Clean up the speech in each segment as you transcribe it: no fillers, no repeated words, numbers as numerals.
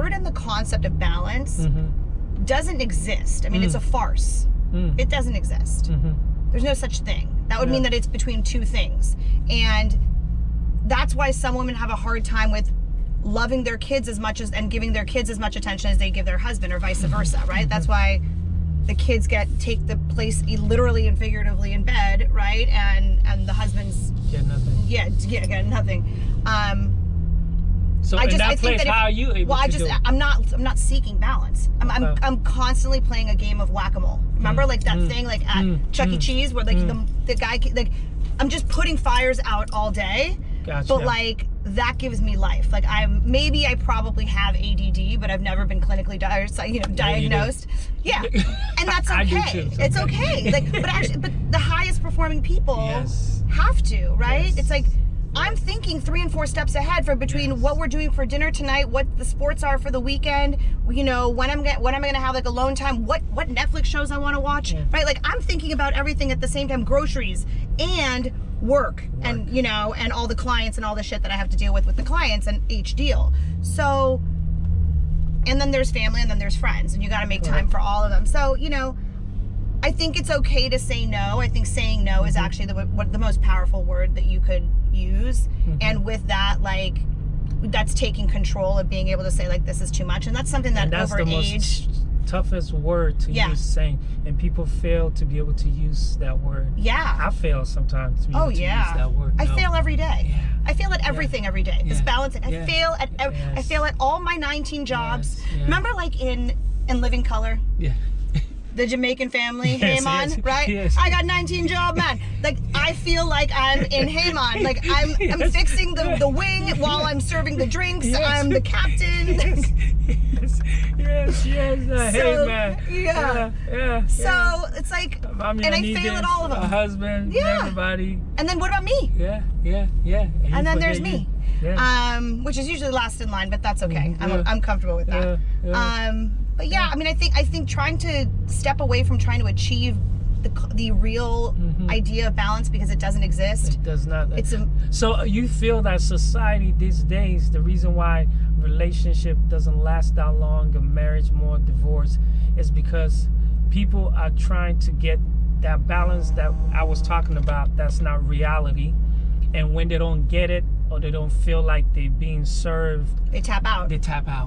word and the concept of balance doesn't exist. I mean, it's a farce. It doesn't exist. There's no such thing. That would mean that it's between two things. And that's why some women have a hard time with loving their kids as much as, and giving their kids as much attention as they give their husband, or vice versa, right? That's why the kids take the place literally and figuratively in bed, right? And the husbands get nothing. Get nothing. So in that place, how are you able to do it? I'm not seeking balance. I'm constantly playing a game of whack-a-mole. Remember, like that thing, like at Chuck E. Cheese, where like the guy, like, I'm just putting fires out all day. Gotcha. But like that gives me life. Like I probably have ADD, but I've never been clinically diagnosed. Yeah, and that's okay. I do too, it's okay. Like, but the highest performing people have to, right? Yes. It's like, I'm thinking 3 and 4 steps ahead for between what we're doing for dinner tonight, what the sports are for the weekend, you know, when I'm gonna have like alone time, what Netflix shows I want to watch, right? Like, I'm thinking about everything at the same time, groceries and work, and you know, and all the clients and all the shit that I have to deal with the clients and each deal. So, and then there's family, and then there's friends, and you got to make time for all of them. So, you know, I think it's okay to say no. I think saying no is actually the most powerful word that you could use. And with that, like, that's taking control of being able to say, like, this is too much. And that's something that that's over the age... most toughest word to use, saying, and people fail to be able to use that word. I fail sometimes to be able to use that word. I fail every day. I fail at everything every day. This balancing. I fail at I fail at all my 19 jobs. Remember, like in Living Color? The Jamaican family, Heyman, right? I got 19 job, man. Like, I feel like I'm in Heyman. Like, I'm fixing the wing while I'm serving the drinks. I'm the captain. Yes. So, Heyman. So it's like, and I fail at all of them. A husband, everybody. And then what about me? And then there's me. Which is usually last in line, but that's okay. I'm comfortable with that. But yeah, I mean, I think trying to step away from trying to achieve the real idea of balance, because it doesn't exist. It does not. So you feel that society these days, the reason why relationship doesn't last that long, a marriage more divorce, is because people are trying to get that balance that I was talking about. That's not reality. And when they don't get it, or they don't feel like they're being served, they tap out.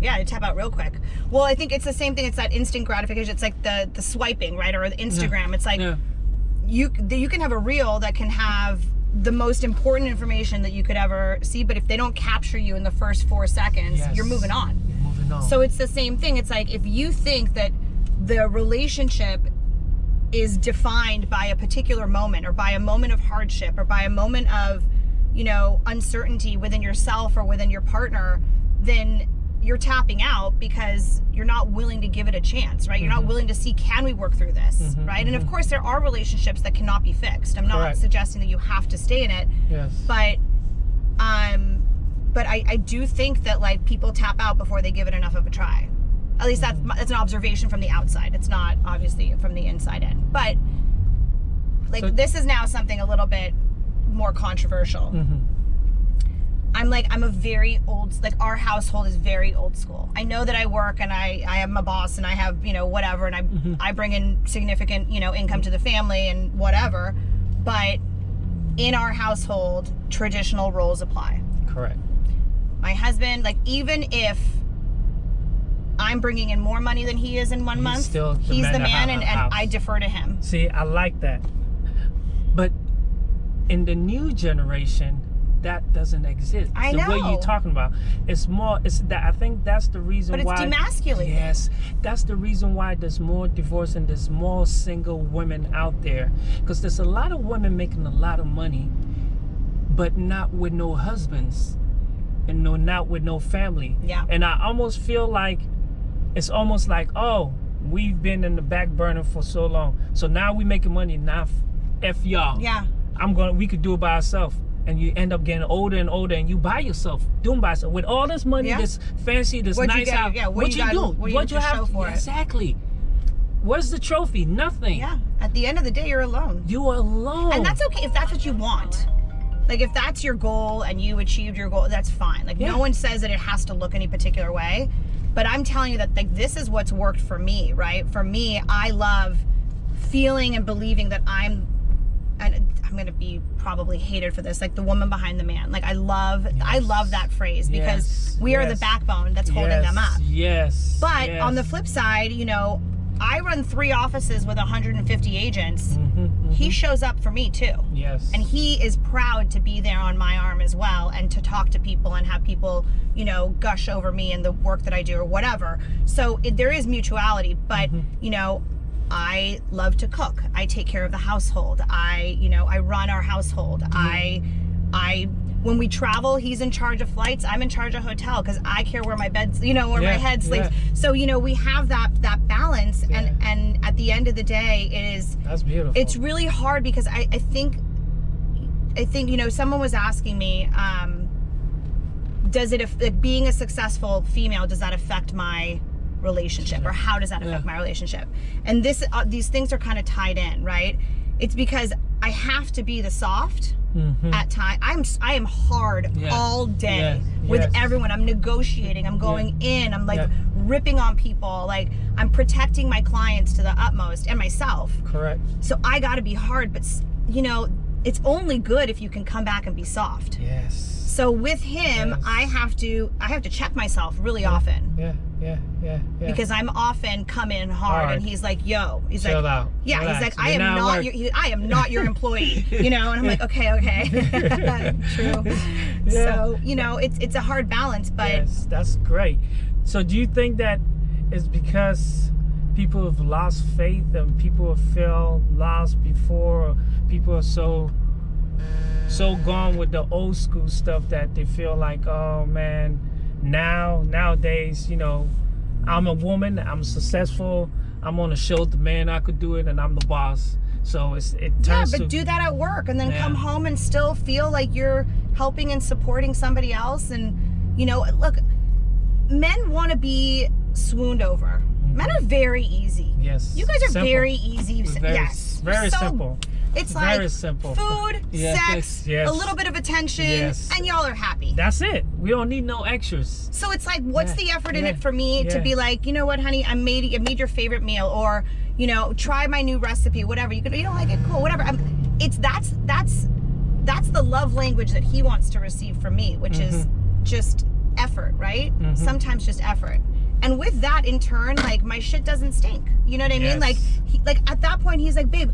Yeah, they tap out real quick. Well, I think it's the same thing. It's that instant gratification. It's like the swiping, right? Or the Instagram. It's like you can have a reel that can have the most important information that you could ever see, but if they don't capture you in the first 4 seconds, you're moving on. So it's the same thing. It's like, if you think that the relationship is defined by a particular moment, or by a moment of hardship, or by a moment of, you know, uncertainty within yourself or within your partner, then you're tapping out because you're not willing to give it a chance, right? You're not willing to see, can we work through this, right? And of course, there are relationships that cannot be fixed. I'm not suggesting that you have to stay in it, but I do think that, like, people tap out before they give it enough of a try. At least that's an observation from the outside. It's not obviously from the inside in. But like, so, this is now something a little bit more controversial. I'm a very old, like, our household is very old school. I know that I work and I am a boss and I have, you know, whatever, and I bring in significant, you know, income to the family and whatever, but in our household, traditional roles apply. Correct. My husband, like, even if I'm bringing in more money than he is in 1 month, he's the man, and I defer to him. See, I like that. But in the new generation, that doesn't exist. I know. The way you're talking about, it's more. It's that. I think that's the reason why. But it's demasculating. Yes, that's the reason why there's more divorce and there's more single women out there. Because there's a lot of women making a lot of money, but not with no husbands, and not with no family. Yeah. And I almost feel like it's almost like, oh, we've been in the back burner for so long, so now we making money. Now, f y'all. Yeah. We could do it by ourselves. And you end up getting older and older, and you by yourself, doing by yourself with all this money, this fancy, this nice house. What you do? What you have for exactly? What's the trophy? Nothing. Yeah. At the end of the day, you're alone. You are alone. And that's okay if that's what you want. Like, if that's your goal and you achieved your goal, that's fine. Like, no one says that it has to look any particular way. But I'm telling you that like this is what's worked for me, right? For me, I love feeling and believing that I'm going to be probably hated for this, like the woman behind the man. Like I love that phrase because we are the backbone that's holding them up. Yes. But on the flip side, you know, I run 3 offices with 150 agents. He shows up for me too. Yes. And he is proud to be there on my arm as well and to talk to people and have people, you know, gush over me and the work that I do or whatever. So there is mutuality, but you know, I love to cook. I take care of the household. I run our household. When we travel, he's in charge of flights. I'm in charge of hotel because I care where my bed's, you know, where my head sleeps. So, you know, we have that balance. And at the end of the day, that's beautiful. It's really hard because I think, you know, someone was asking me, does it, being a successful female, does that affect my relationship, or how does that affect my relationship? And these things are kind of tied in, right? It's because I have to be the soft at times. I am hard all day with everyone. I'm negotiating. I'm going in. I'm like ripping on people. Like I'm protecting my clients to the utmost and myself. Correct. So I got to be hard, but you know, it's only good if you can come back and be soft. Yes. So with him, I have to check myself really often. Yeah. Because I'm often come in hard, and he's like, "Yo," he's chill like, out. "Yeah," Relax. he's like, I am not your employee," you know. And I'm like, "Okay, true." So you know, it's a hard balance, but yes, that's great. So do you think that it's because people have lost faith and people have felt lost before, or people are so gone with the old school stuff that they feel like, oh man, nowadays, you know, I'm a woman, I'm successful, I'm on a show, the man, I could do it, and I'm the boss. So it turns but do that at work and then come home and still feel like you're helping and supporting somebody else. And you know, look, men want to be swooned over. Men are very easy. Yes. You guys are simple. very easy. Very simple. It's very like simple. Food, sex, a little bit of attention, and y'all are happy. That's it. We don't need no extras. So it's like, what's the effort in it for me to be like, you know what, honey, I made your favorite meal, or you know, try my new recipe, whatever. You don't like it, cool, whatever. That's the love language that he wants to receive from me, which is just effort, right? Sometimes just effort. And with that, in turn, like my shit doesn't stink. You know what I mean? Like, at that point, he's like, babe,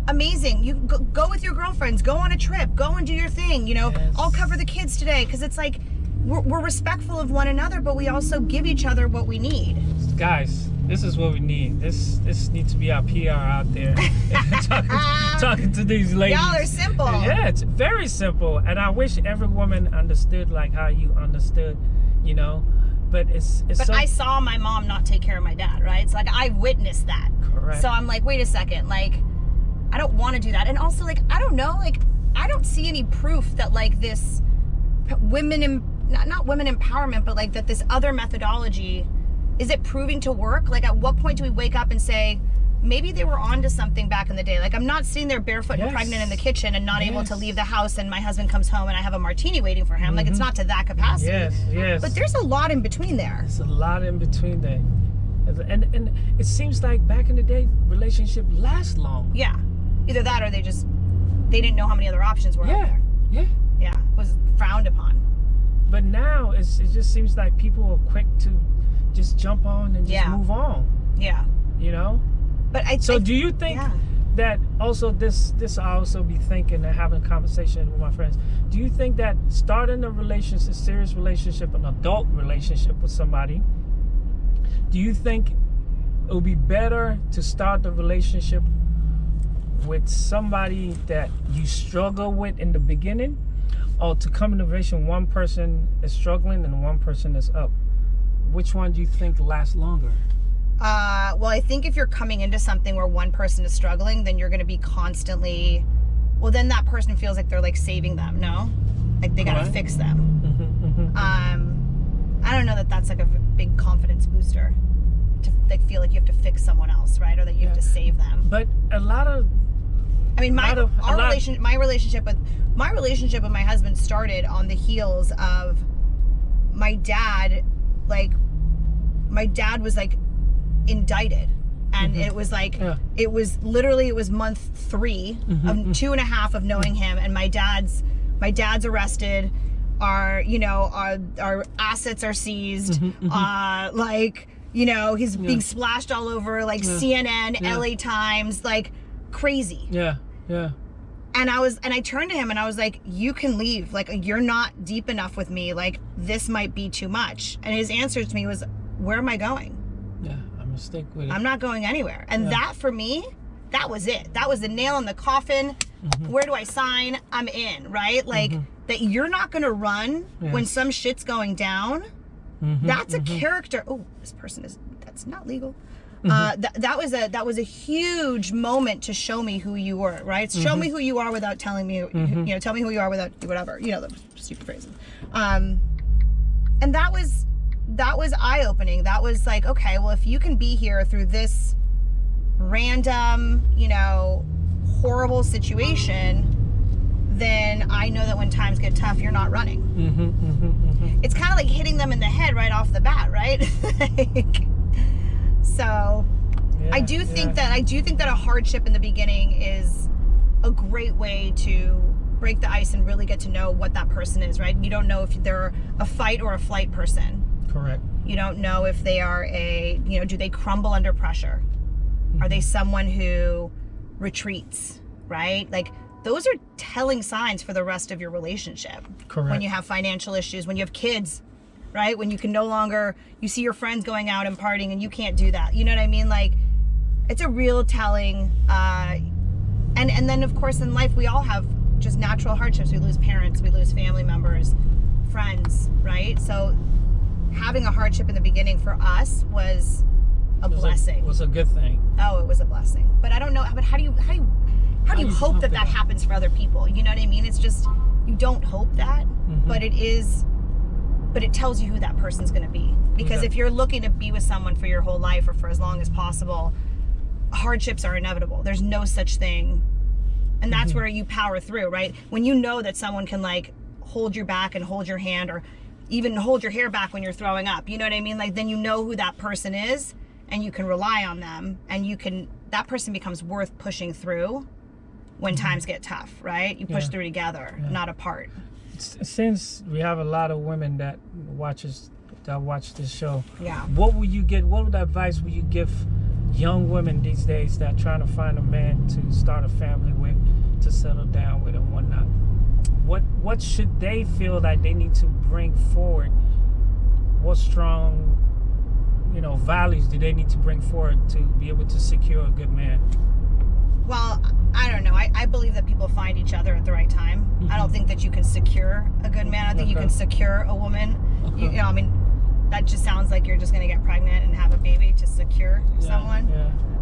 amazing. You go with your girlfriends, go on a trip, go and do your thing. You know, I'll cover the kids today, because it's like we're respectful of one another, but we also give each other what we need. Guys, this is what we need. This needs to be our PR out there. talking to these ladies. Y'all are simple. Yeah, it's very simple, and I wish every woman understood like how you understood. You know. But I saw my mom not take care of my dad, right? It's like I witnessed that. Correct. So I'm like, wait a second, like I don't want to do that. And also, like, I don't know, like I don't see any proof that like this not women empowerment, but like that this other methodology, is it proving to work? Like at what point do we wake up and say, maybe they were onto something back in the day? Like I'm not sitting there barefoot and pregnant in the kitchen and not able to leave the house, and my husband comes home and I have a martini waiting for him. Like it's not to that capacity. Yes. But there's a lot in between there. There's a lot in between there. And it seems like back in the day, relationship lasts long. Yeah. Either that or they didn't know how many other options were out there. Yeah. It was frowned upon. But now it just seems like people are quick to just jump on and just move on. Yeah. You know? But do you think that also this I also be thinking and having a conversation with my friends, do you think that starting a relationship, serious relationship, an adult relationship with somebody, do you think it would be better to start the relationship with somebody that you struggle with in the beginning, or to come in a relationship one person is struggling and one person is up? Which one do you think lasts longer? Well, I think if you're coming into something where one person is struggling, then you're going to be constantly, well, then that person feels like they're like saving them, no? Like they got to fix them. I don't know that that's like a big confidence booster to like feel like you have to fix someone else, right? Or that you have to save them. But a lot of, I mean, my relationship with my husband started on the heels of my dad, like, my dad was like indicted. And it was like, it was month 3 of 2.5 of knowing him. And my dad's arrested. Our assets are seized. Like, you know, he's being splashed all over, like CNN, LA Times, like crazy. Yeah. And I turned to him and I was like, you can leave. Like, you're not deep enough with me. Like, this might be too much. And his answer to me was, where am I going? Yeah, I'm gonna stick with it. I'm not going anywhere. And that for me, that was it. That was the nail in the coffin. Where do I sign? I'm in, right? Like, that you're not gonna run when some shit's going down. That's a character. Oh, this person that's not legal. That was a huge moment to show me who you were, right? Show me who you are without telling me, you know, tell me who you are without whatever, you know, the stupid phrases. And that was eye-opening. That was like, okay, well, if you can be here through this random, you know, horrible situation, then I know that when times get tough, you're not running. It's kind of like hitting them in the head right off the bat, right? Like, so I do think that a hardship in the beginning is a great way to break the ice and really get to know what that person is, right? You don't know if they're a fight or a flight person. Correct. You don't know if they are do they crumble under pressure? Are they someone who retreats, right? Like, those are telling signs for the rest of your relationship. Correct. When you have financial issues, when you have kids, right? When you can no longer, you see your friends going out and partying and you can't do that. You know what I mean? Like, it's a real telling. And then, of course, in life, we all have just natural hardships. We lose parents, we lose family members, friends, right? So having a hardship in the beginning for us was a blessing. Was a good thing. Oh, it was a blessing. But I don't know, but how do you hope that happens for other people? You know what I mean? It's just, you don't hope that, but it tells you who that person's going to be. Because if you're looking to be with someone for your whole life or for as long as possible, hardships are inevitable. There's no such thing. And that's where you power through, right? When you know that someone can, like, hold your back and hold your hand, or even hold your hair back when you're throwing up, you know what I mean? Like, then you know who that person is and you can rely on them, and that person becomes worth pushing through when times get tough, right? You push through together, not apart. Since we have a lot of women that watch this show, what advice would you give young women these days that are trying to find a man to start a family with, to settle down with and whatnot? What should they feel that they need to bring forward? What strong, values do they need to bring forward to be able to secure a good man? Well, I don't know. I believe that people find each other at the right time. I don't think that you can secure a good man. I think you can secure a woman. I mean, that just sounds like you're just going to get pregnant and have a baby to secure someone.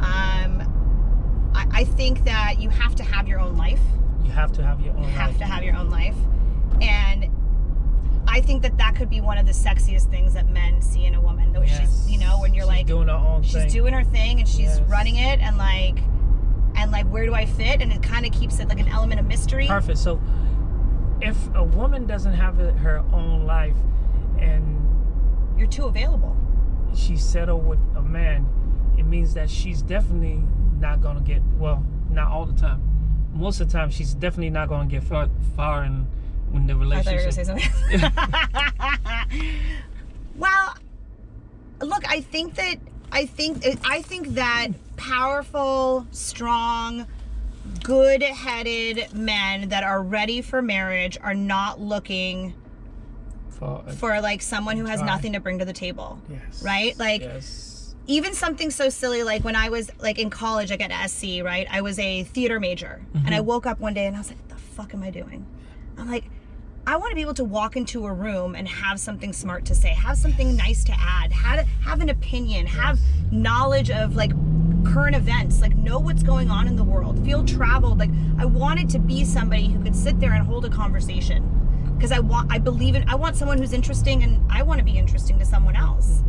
I think that you have to have your own life. You have to have your own life. You have to have your own life. And I think that could be one of the sexiest things that men see in a woman. She's, when you're like, doing her own thing. She's doing her thing and she's running it, and like, where do I fit? And it kind of keeps it like an element of mystery. Perfect. So if a woman doesn't have her own life and you're too available, she's settled with a man, it means that she's definitely not going to get, well, not all the time. Most of the time, she's definitely not going to get far in when the relationship. I thought you were going to say something. Well, look, I think that powerful, strong, good-headed men that are ready for marriage are not looking for like someone who has nothing to bring to the table. Yes. Right? Like, even something so silly like when I was like in college, like at SC, right? I was a theater major, and I woke up one day and I was like, what the fuck am I doing? I'm like, I want to be able to walk into a room and have something smart to say, have something nice to add, have an opinion, have knowledge of like current events, like know what's going on in the world, feel traveled. Like, I wanted to be somebody who could sit there and hold a conversation, because I want someone who's interesting, and I want to be interesting to someone else.